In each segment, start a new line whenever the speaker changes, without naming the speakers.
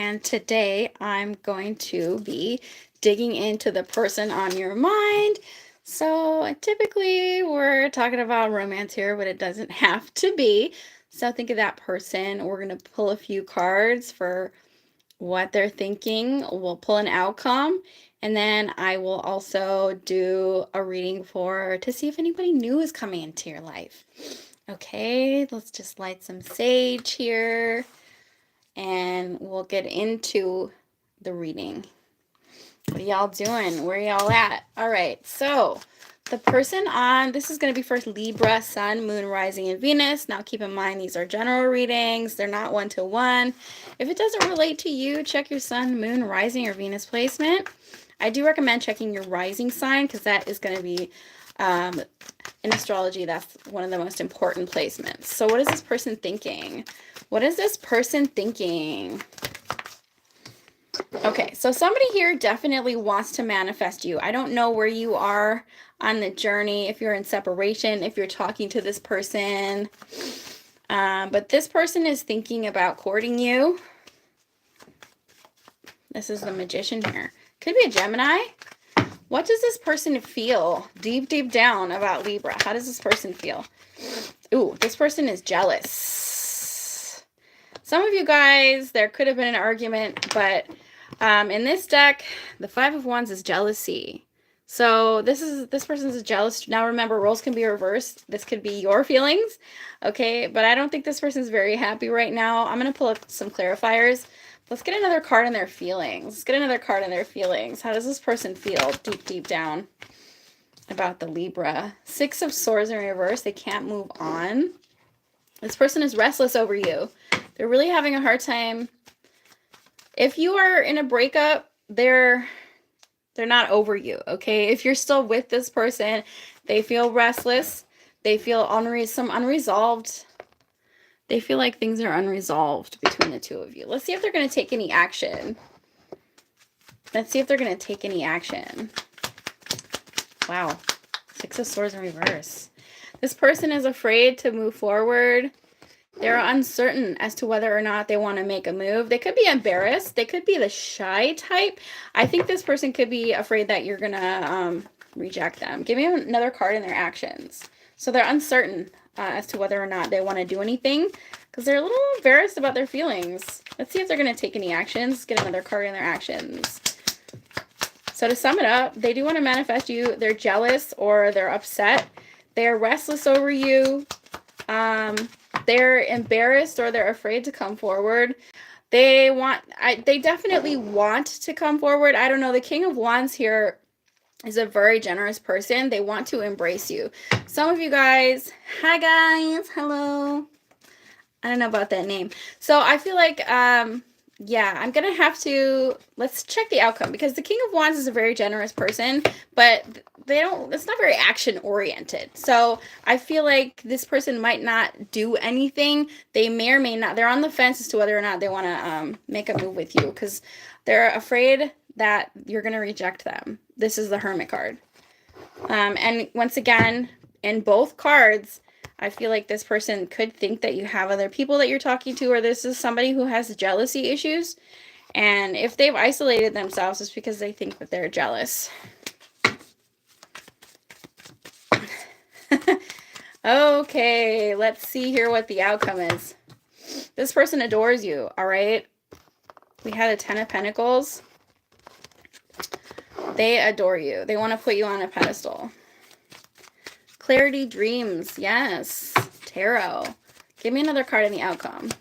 and today I'm going to be digging into the person on your mind. So typically we're talking about romance here, but it doesn't have to be. So think of that person. We're going to pull a few cards for what they're thinking. We'll pull an outcome, and then I will also do a reading to see if anybody new is coming into your life. Okay, let's just light some sage here and we'll get into the reading. What are y'all doing? Where are y'all at? All right, so the person on, this is going to be for Libra, Sun, Moon, Rising, and Venus. Now keep in mind these are general readings. They're not one-to-one. If it doesn't relate to you, check your Sun, Moon, Rising, or Venus placement. I do recommend checking your rising sign because that is going to be, in astrology, that's one of the most important placements. So what is this person thinking? What is this person thinking? Okay, so somebody here definitely wants to manifest you. I don't know where you are on the journey, if you're in separation, if you're talking to this person. But this person is thinking about courting you. This is the Magician here. Could be a Gemini. What does this person feel deep, deep down about Libra? How does this person feel? Ooh, this person is jealous. Some of you guys, there could have been an argument, but in this deck, the Five of Wands is jealousy. So this person's jealous. Now remember, roles can be reversed. This could be your feelings, okay? But I don't think this person's very happy right now. I'm going to pull up some clarifiers. Let's get another card in their feelings. Let's get another card in their feelings. How does this person feel deep, deep down about the Libra? Six of Swords in reverse. They can't move on. This person is restless over you. They're really having a hard time. If you are in a breakup, they're not over you, okay? If you're still with this person, they feel restless. They feel some unresolved. They feel like things are unresolved between the two of you. Let's see if they're going to take any action. Let's see if they're going to take any action. Wow. Six of Swords in reverse. This person is afraid to move forward. They're uncertain as to whether or not they want to make a move. They could be embarrassed. They could be the shy type. I think this person could be afraid that you're going to reject them. Give me another card in their actions. So they're uncertain as to whether or not they want to do anything because they're a little embarrassed about their feelings. Let's see if they're going to take any actions. Get another card in their actions. So to sum it up, they do want to manifest you. They're jealous or they're upset. They're restless over you. They're embarrassed or they're afraid to come forward. They definitely want to come forward. I don't know. The King of Wands here is a very generous person. They want to embrace you. Some of you guys, hi guys, hello. I don't know about that name. So I feel like, yeah, I'm going to have to, let's check the outcome because the King of Wands is a very generous person, but it's not very action oriented. So I feel like this person might not do anything. They may or may not, they're on the fence as to whether or not they want to make a move with you because they're afraid that you're going to reject them. This is the Hermit card. And once again, in both cards, I feel like this person could think that you have other people that you're talking to, or this is somebody who has jealousy issues. And if they've isolated themselves, it's because they think that they're jealous. Okay, let's see here what the outcome is. This person adores you, all right? We had a Ten of Pentacles. They adore you. They want to put you on a pedestal. Clarity, dreams. Yes. Tarot. Give me another card in the outcome.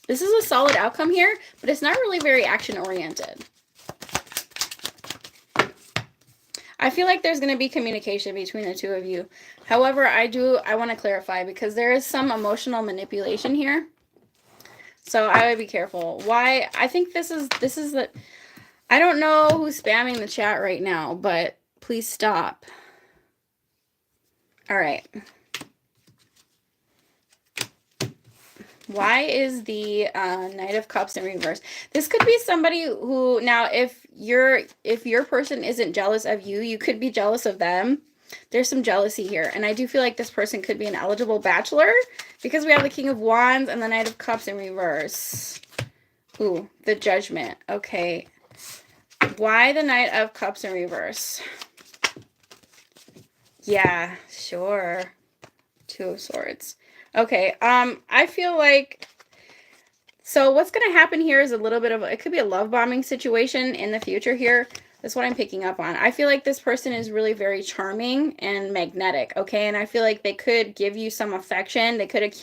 This is a solid outcome here, but it's not really very action-oriented. I feel like there's going to be communication between the two of you. However, I want to clarify because there is some emotional manipulation here. So I would be careful. Why? I think this is the... I don't know who's spamming the chat right now, but please stop. All right. Why is the Knight of Cups in reverse? This could be somebody who, now if your person isn't jealous of you, you could be jealous of them. There's some jealousy here. And I do feel like this person could be an eligible bachelor because we have the King of Wands and the Knight of Cups in reverse. Ooh, the Judgment. Okay. Why the Knight of Cups in reverse? Yeah, sure. Two of Swords. Okay, I feel like, so what's going to happen here is a little bit of, it could be a love bombing situation in the future here. That's what I'm picking up on. I feel like this person is really very charming and magnetic, okay? And I feel like they could give you some affection. They could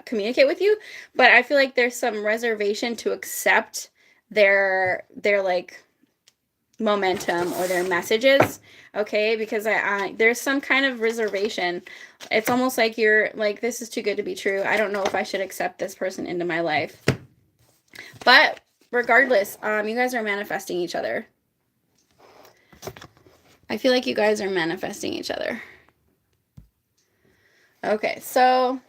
communicate with you, but I feel like there's some reservation to accept their like momentum or their messages, okay? Because I there's some kind of reservation. It's almost like you're like, this is too good to be true. I don't know if I should accept this person into my life. But regardless, you guys are manifesting each other. I feel like you guys are manifesting each other. Okay, so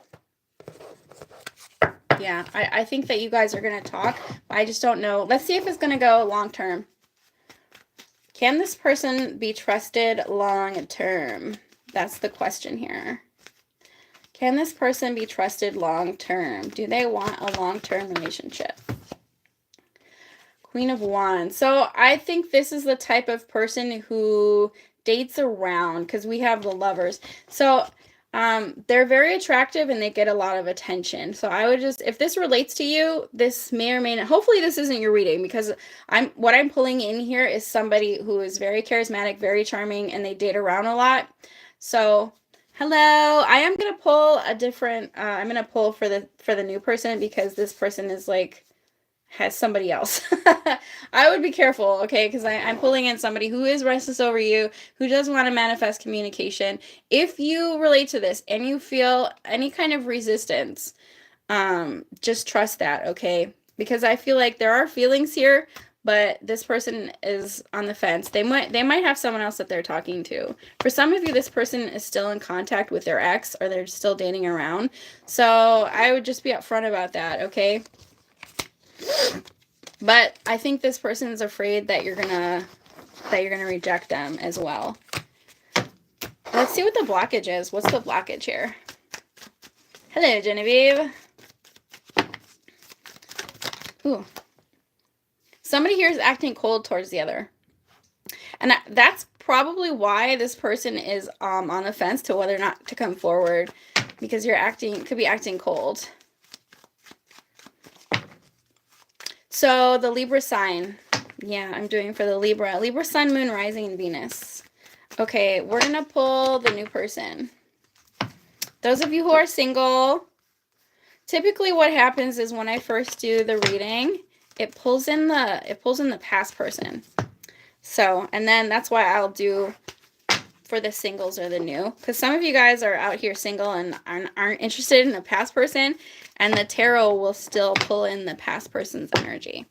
yeah, I think that you guys are going to talk. I just don't know. Let's see if it's going to go long term. Can this person be trusted long term? That's the question here. Can this person be trusted long term? Do they want a long-term relationship? Queen of Wands. So I think this is the type of person who dates around, because we have the Lovers. So they're very attractive and they get a lot of attention. So I would just, if this relates to you, this may or may not, hopefully this isn't your reading, because what I'm pulling in here is somebody who is very charismatic, very charming, and they date around a lot. So hello, I am going to pull a different, I'm going to pull for the new person, because this person is like, has somebody else. I would be careful, okay? Because I'm pulling in somebody who is restless over you, who does want to manifest communication. If you relate to this and you feel any kind of resistance, just trust that, okay? Because I feel like there are feelings here, but this person is on the fence. They might have someone else that they're talking to. For some of you, this person is still in contact with their ex, or they're still dating around. So I would just be upfront about that, okay? But I think this person is afraid that you're gonna reject them as well. Let's see what the blockage is. What's the blockage here? Hello, Genevieve. Ooh. Somebody here is acting cold towards the other. And that's probably why this person is on the fence to whether or not to come forward, because could be acting cold. So the Libra sign. Yeah, I'm doing for the Libra. Libra sun, moon, rising, and Venus. Okay, we're going to pull the new person. Those of you who are single, typically what happens is when I first do the reading, it pulls in the past person. So, and then that's why I'll do for the singles or the new, because some of you guys are out here single and aren't interested in a past person, and the tarot will still pull in the past person's energy.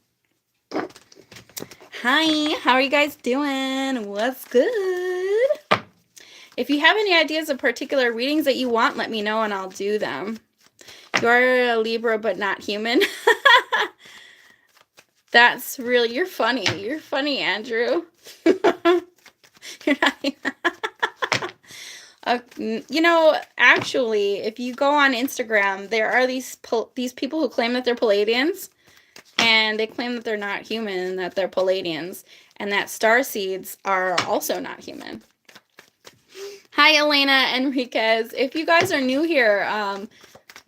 Hi, how are you guys doing? What's good? If you have any ideas of particular readings that you want, let me know and I'll do them. You're a Libra but not human. That's really, you're funny. You're funny, Andrew. You're not. You know, actually, if you go on Instagram, there are these people who claim that they're Palladians, and they claim that they're not human and that they're Palladians, and that star seeds are also not human. Hi, Elena Enriquez. If you guys are new here,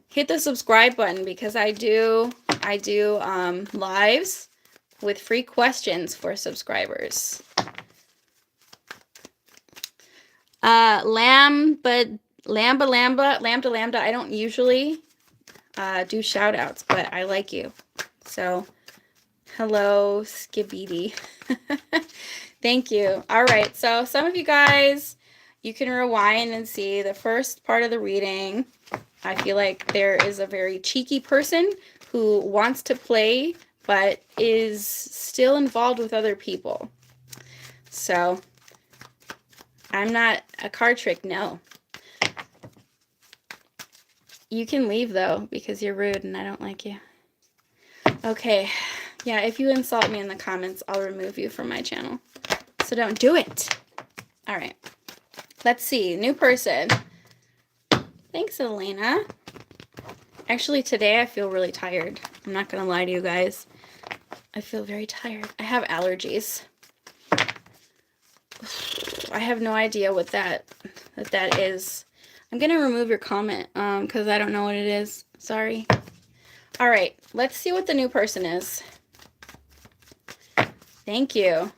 hit the subscribe button, because I do lives with free questions for subscribers. Lambda. I don't usually do shout outs, but I like you. So, hello, Skibidi. Thank you. All right. So some of you guys, you can rewind and see the first part of the reading. I feel like there is a very cheeky person who wants to play, but is still involved with other people. So I'm not a card trick, no. You can leave, though, because you're rude and I don't like you. Okay. Yeah, if you insult me in the comments, I'll remove you from my channel. So don't do it. All right. Let's see. New person. Thanks, Elena. Actually, today I feel really tired. I'm not going to lie to you guys. I feel very tired. I have allergies. I have no idea what that is. I'm going to remove your comment because I don't know what it is. Sorry. All right. Let's see what the new person is. Thank you.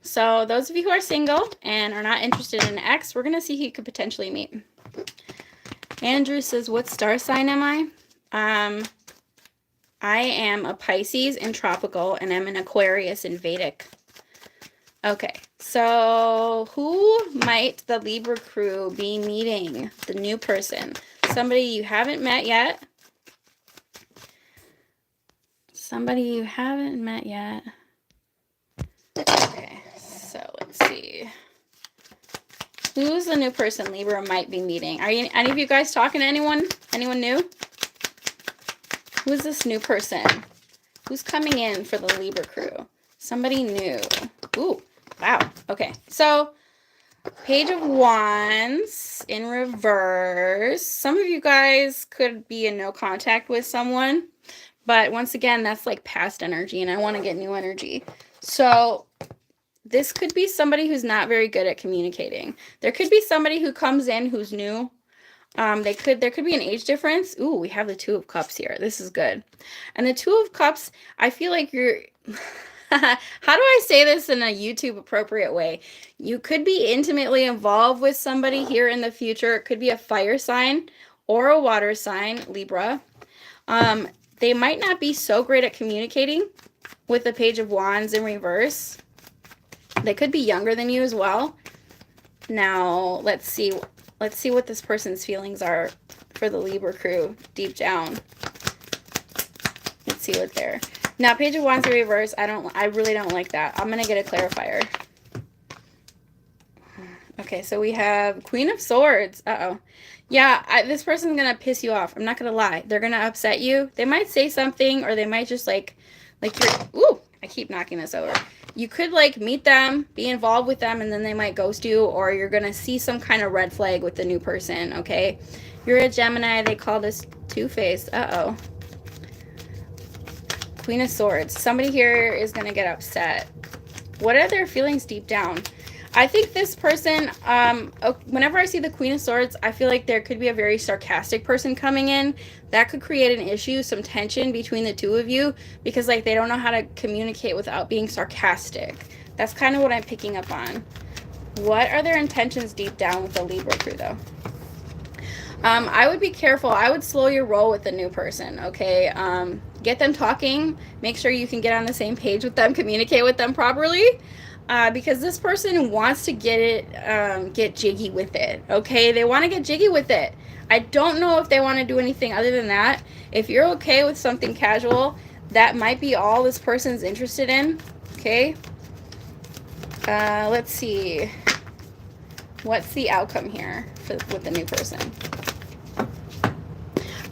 So those of you who are single and are not interested in an ex, we're going to see who you could potentially meet. Andrew says, what star sign am I? I am a Pisces in tropical, and I'm an Aquarius in Vedic. Okay, so who might the Libra crew be meeting? The new person. Somebody you haven't met yet. Somebody you haven't met yet. Okay, so let's see. Who's the new person Libra might be meeting? Are you, any of you guys talking to anyone? Anyone new? Who is this new person? Who's coming in for the Libra crew? Somebody new. Ooh, wow. Okay, so Page of Wands in reverse. Some of you guys could be in no contact with someone, but once again, that's like past energy, and I want to get new energy. So this could be somebody who's not very good at communicating. There could be somebody who comes in who's new. There could be an age difference. Ooh, we have the Two of Cups here. This is good. And the Two of Cups, I feel like you're how do I say this in a YouTube appropriate way? You could be intimately involved with somebody here in the future. It could be a fire sign or a water sign, Libra. They might not be so great at communicating with the Page of Wands in reverse. They could be younger than you as well. Now, let's see what this person's feelings are for the Libra crew deep down. Let's see what they're. Now, Page of Wands in reverse, I really don't like that. I'm going to get a clarifier. Okay, so we have Queen of Swords. Uh-oh. Yeah, this person's going to piss you off. I'm not going to lie. They're going to upset you. They might say something, or they might just like you're, ooh, I keep knocking this over. You could like meet them, be involved with them, and then they might ghost you, or you're going to see some kind of red flag with the new person, okay? You're a Gemini. They call this two-faced. Uh-oh. Queen of Swords. Somebody here is going to get upset. What are their feelings deep down? I think this person, whenever I see the Queen of Swords, I feel like there could be a very sarcastic person coming in. That could create an issue, some tension between the two of you, because like they don't know how to communicate without being sarcastic. That's kind of what I'm picking up on. What are their intentions deep down with the Libra crew, though? I would be careful. I would slow your roll with the new person, okay? Get them talking. Make sure you can get on the same page with them, communicate with them properly. Because this person wants to get jiggy with it, okay? They want to get jiggy with it. I don't know if they want to do anything other than that. If you're okay with something casual, that might be all this person's interested in, okay? Let's see. What's the outcome here with the new person?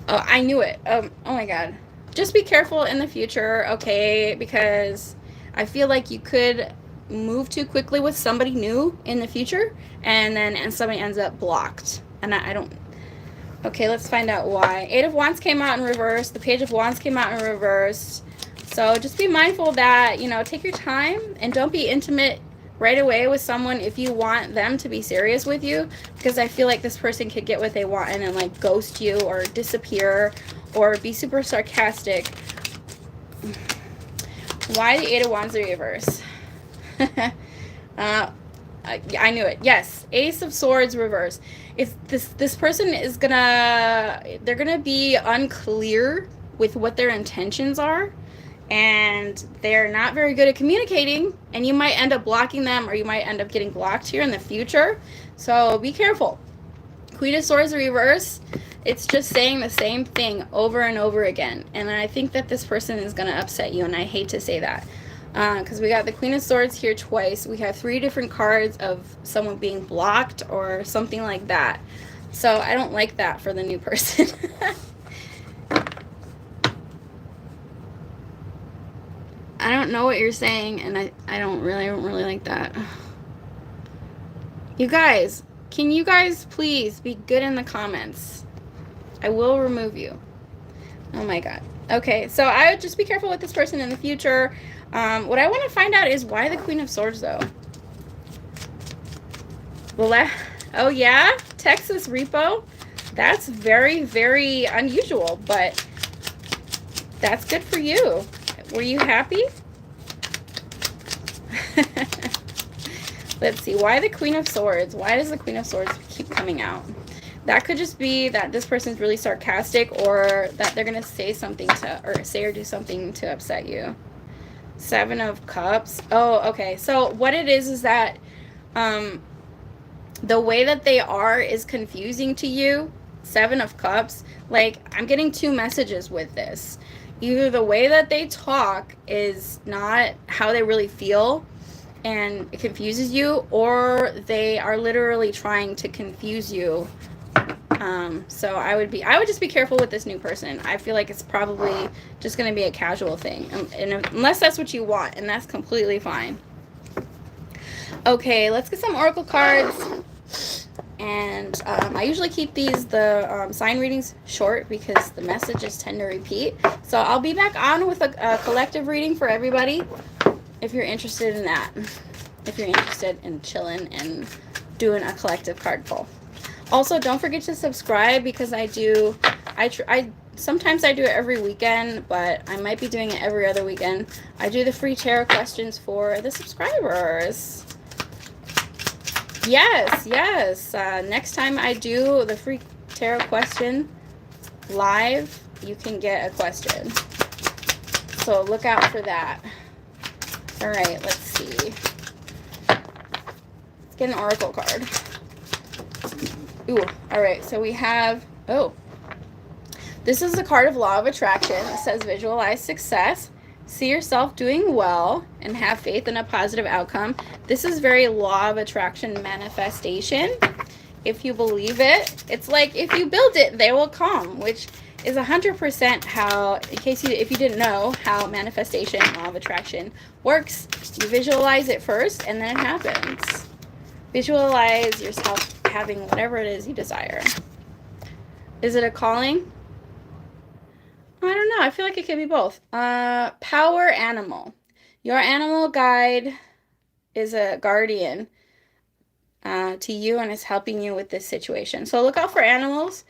Oh, I knew it. Oh my God. Just be careful in the future, okay? Because I feel like you could move too quickly with somebody new in the future, and somebody ends up blocked. And I don't. Okay, let's find out why. Eight of Wands came out in reverse. The Page of Wands came out in reverse. So just be mindful that, you know, take your time and don't be intimate right away with someone if you want them to be serious with you, because I feel like this person could get what they want and then like ghost you or disappear or be super sarcastic. Why the Eight of Wands in reverse? I knew it. Yes, Ace of Swords reverse. If this person is they're gonna be unclear with what their intentions are, and they're not very good at communicating, and you might end up blocking them, or you might end up getting blocked here in the future. So be careful. Queen of Swords reverse. It's just saying the same thing over and over again, and I think that this person is gonna upset you, and I hate to say that. Because we got the Queen of Swords here twice. We have 3 different cards of someone being blocked or something like that. So I don't like that for the new person. I don't know what you're saying, and I don't really like that. You guys, can you guys please be good in the comments? I will remove you. Oh my God. Okay, so I would just be careful with this person in the future. What I want to find out is why the Queen of Swords, though. Oh yeah, Texas repo. That's very, very unusual, but that's good for you. Were you happy? Let's see. Why the Queen of Swords? Why does the Queen of Swords keep coming out? That could just be that this person's really sarcastic, or that they're going to say something to, or say or do something to upset you. Seven of Cups. Oh, okay. So what it is that the way that they are is confusing to you. Seven of Cups. Like, I'm getting two messages with this. Either the way that they talk is not how they really feel, and it confuses you, or they are literally trying to confuse you. So I would just be careful with this new person. I feel like it's probably just going to be a casual thing, and unless that's what you want, and that's completely fine. Okay, let's get some oracle cards. And I usually keep the sign readings short because the messages tend to repeat. So I'll be back on with a collective reading for everybody if you're interested in that. If you're interested in chilling and doing a collective card pull. Also, don't forget to subscribe, because sometimes I do it every weekend, but I might be doing it every other weekend. I do the free tarot questions for the subscribers. Yes. Next time I do the free tarot question live, you can get a question. So look out for that. All right, let's see. Let's get an oracle card. Ooh, all right, so we have, this is the card of Law of Attraction. It says visualize success, see yourself doing well, and have faith in a positive outcome. This is very Law of Attraction manifestation. If you believe it, it's like if you build it, they will come, which is 100% how, if you didn't know how manifestation, Law of Attraction works, you visualize it first and then it happens. Visualize yourself having whatever it is you desire. Is it a calling? I don't know. I feel like it could be both. Power animal. Your animal guide is a guardian to you and is helping you with this situation. So look out for animals,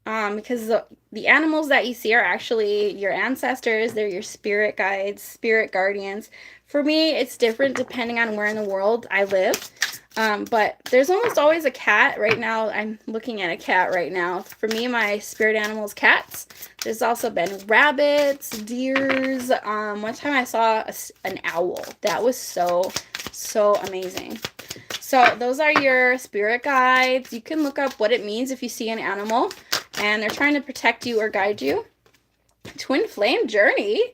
because the animals that you see are actually your ancestors. They're your spirit guides, spirit guardians. For me, it's different depending on where in the world I live. But there's almost always a cat. Right now, I'm looking at a cat right now. For me, my spirit animal is cats. There's also been rabbits, deers. One time I saw an owl. That was so amazing. So those are your spirit guides. You can look up what it means if you see an animal and they're trying to protect you or guide you. Twin flame journey.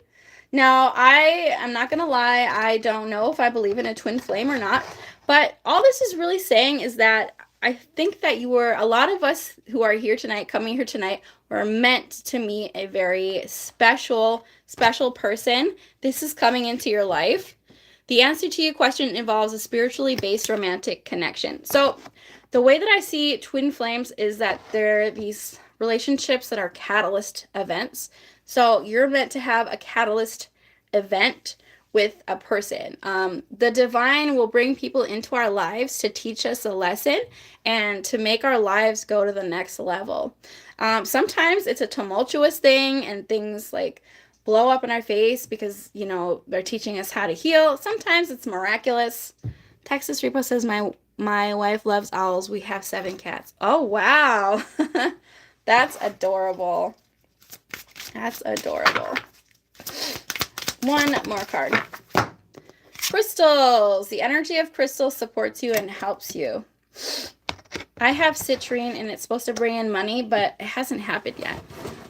Now, I am not going to lie. I don't know if I believe in a twin flame or not. But all this is really saying is that I think that a lot of us who are here tonight, coming here tonight, were meant to meet a very special person. This is coming into your life. The answer to your question involves a spiritually based romantic connection. So the way that I see twin flames is that they're these relationships that are catalyst events. So you're meant to have a catalyst event with a person. The divine will bring people into our lives to teach us a lesson and to make our lives go to the next level. Sometimes it's a tumultuous thing and things like blow up in our face because, they're teaching us how to heal. Sometimes it's miraculous. Texas Repo says, my wife loves owls. We have 7 cats. Oh, wow. That's adorable. That's adorable. One more card. Crystals. The energy of crystals supports you and helps you. I have citrine and it's supposed to bring in money, but it hasn't happened yet.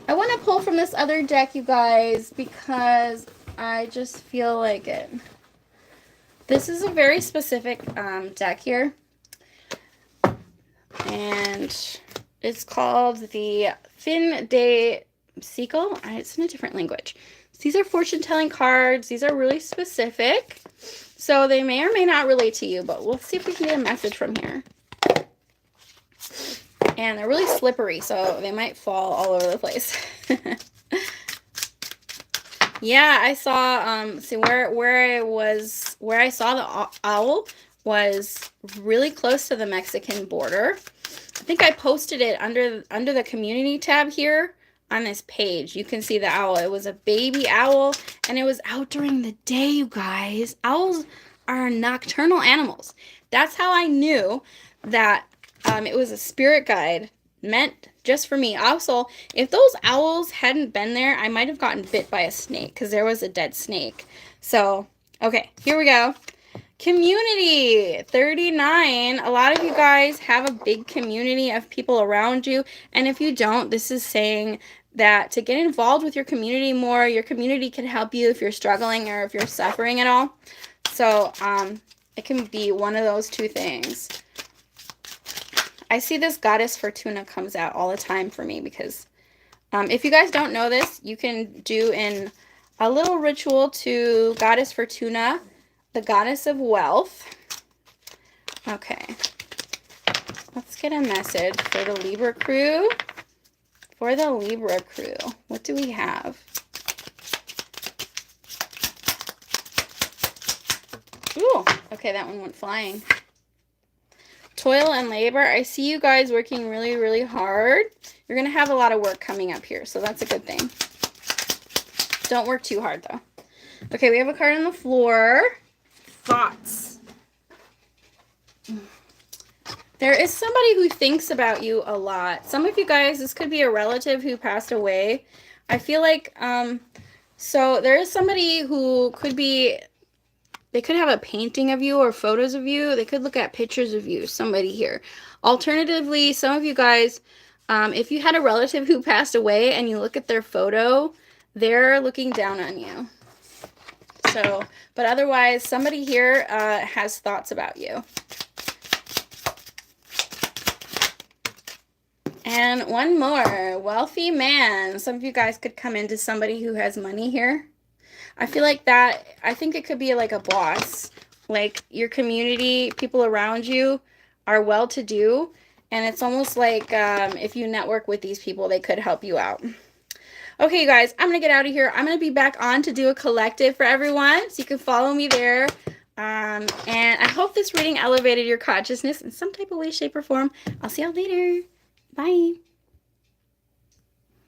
I want to pull from this other deck, you guys, because I just feel like it. This is a very specific deck here. And it's called the Fin de Sickle. It's in a different language. These are fortune-telling cards. These are really specific. So they may or may not relate to you, but we'll see if we can get a message from here. And they're really slippery, so they might fall all over the place. Yeah, I saw, see where I saw the owl was really close to the Mexican border. I think I posted it under the community tab here on this page. You can see the owl. It was a baby owl, and it was out during the day, you guys. Owls are nocturnal animals. That's how I knew that it was a spirit guide meant just for me. Also, if those owls hadn't been there, I might have gotten bit by a snake because there was a dead snake. So, okay, here we go. Community 39. A lot of you guys have a big community of people around you. And if you don't, this is saying that to get involved with your community more, your community can help you if you're struggling or if you're suffering at all. So it can be one of those two things. I see this Goddess Fortuna comes out all the time for me because if you guys don't know this, you can do in a little ritual to Goddess Fortuna, the goddess of wealth. Okay, let's get a message for the Libra crew. For the Libra crew, what do we have? Ooh, okay, that one went flying. Toil and labor. I see you guys working really, really hard. You're going to have a lot of work coming up here, so that's a good thing. Don't work too hard, though. Okay, we have a card on the floor. Thoughts. There is somebody who thinks about you a lot. Some of you guys, this could be a relative who passed away. I feel like, so there is somebody who could be, they could have a painting of you or photos of you. They could look at pictures of you, somebody here. Alternatively, some of you guys, if you had a relative who passed away and you look at their photo, they're looking down on you. So, but otherwise, somebody here has thoughts about you. And one more, wealthy man. Some of you guys could come into somebody who has money here. I feel like that, I think it could be like a boss. Like your community, people around you are well-to-do. And it's almost like if you network with these people, they could help you out. Okay, you guys, I'm going to get out of here. I'm going to be back on to do a collective for everyone, so you can follow me there. And I hope this reading elevated your consciousness in some type of way, shape, or form. I'll see y'all later. Bye.